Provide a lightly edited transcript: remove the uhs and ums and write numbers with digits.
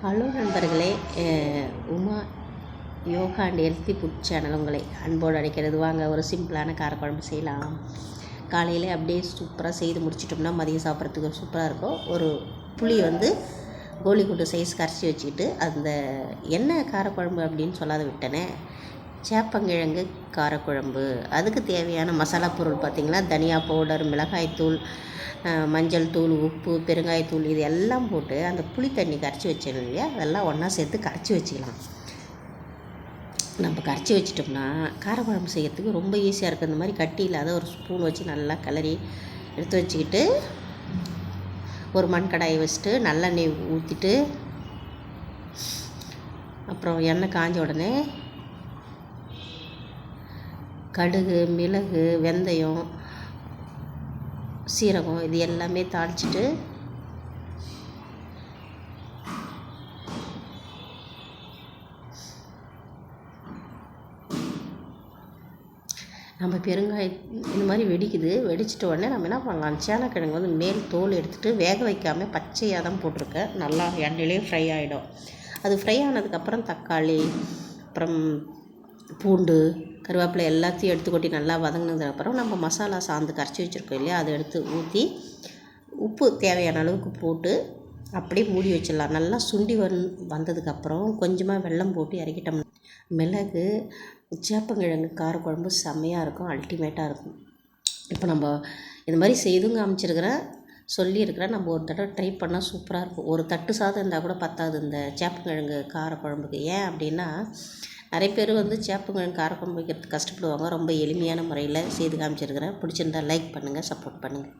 Hello நண்பர்களே, Uma yoga and healthy food channel உங்களை அன்போடு அழைக்கிறது. வாங்க ஒரு சிம்பிளான காரக்குழம்பு செய்யலாம். காலையில் அப்படியே சூப்பராக செய்து முடிச்சிட்டோம்னா மதியம் சாப்பிட்றதுக்கு சூப்பராக இருக்கும். ஒரு புளி கோலிக்குண்டு சைஸ் கரைச்சி வச்சுக்கிட்டு அந்த என்ன காரக்குழம்பு அப்படின்னு சொல்லாத விட்டனே, சேப்பங்கிழங்கு காரக்குழம்பு. அதுக்கு தேவையான மசாலா பொருள் பார்த்திங்கன்னா, தனியா பவுடர், மிளகாய்த்தூள், மஞ்சள் தூள், உப்பு, பெருங்காயத்தூள் இது எல்லாம் போட்டு அந்த புளி தண்ணி கரைச்சி வச்சோம் இல்லையா, அதெல்லாம் ஒன்றா சேர்த்து கரைச்சி வச்சுக்கலாம். நம்ம கரைச்சி வச்சிட்டோம்னா காரக்குழம்பு செய்கிறதுக்கு ரொம்ப ஈஸியாக இருக்குது. இந்த மாதிரி கட்டி இல்லாத ஒரு ஸ்பூன் வச்சு நல்லா கிளறி எடுத்து வச்சுக்கிட்டு, ஒரு மண் கடாயை வச்சுட்டு நல்லெண்ணெய் ஊற்றிட்டு, அப்புறம் எண்ணெய் காஞ்ச உடனே கடுகு, மிளகு, வெந்தயம், சீரகம் இது எல்லாமே தாளிச்சிட்டு, நம்ம பெருங்காயம் இந்த மாதிரி வெடிச்சிட்ட உடனே நம்ம என்ன பண்ணலாம், சேனக்கிழங்கு மேல் தோல் எடுத்துகிட்டு வேக வைக்காமல் பச்சையாக தான் போட்டிருக்கேன். நல்லா எண்ணெயிலே ஃப்ரை ஆகிடும். அது ஃப்ரை ஆனதுக்கப்புறம் தக்காளி, அப்புறம் பூண்டு, கருவேப்பிலை எல்லாத்தையும் எடுத்து கொட்டி நல்லா வதங்கினதுக்கப்புறம் நம்ம மசாலா சாந்து கரைச்சி வச்சுருக்கோம் இல்லையா, அதை எடுத்து ஊற்றி உப்பு தேவையான அளவுக்கு போட்டு அப்படியே மூடி வச்சிடலாம். நல்லா சுண்டி வந்ததுக்கப்புறம் கொஞ்சமாக வெல்லம் போட்டு இறக்கிட்டோம். மிளகு சேப்பங்கிழங்கு காரக்குழம்பு செம்மையாக இருக்கும், அல்டிமேட்டாக இருக்கும். இப்போ நம்ம இந்த மாதிரி செய்தும் காமிச்சிருக்கிறேன், சொல்லியிருக்கிறேன். நம்ம ஒரு தடவை ட்ரை பண்ணால் சூப்பராக இருக்கும். ஒரு தட்டு சாதம் இருந்தால் கூட பத்தாது இந்த சேப்பங்கிழங்கு காரக்குழம்புக்கு. ஏன் அப்படின்னா, நிறைய பேர் சேப்பங்கிழங்கு காரக்குழம்பு வைக்கிறதுக்கு கஷ்டப்படுவாங்க. ரொம்ப எளிமையான முறையில் செய்து காமிச்சிருக்கிறேன். பிடிச்சிருந்தால் லைக் பண்ணுங்கள், சப்போர்ட் பண்ணுங்கள்.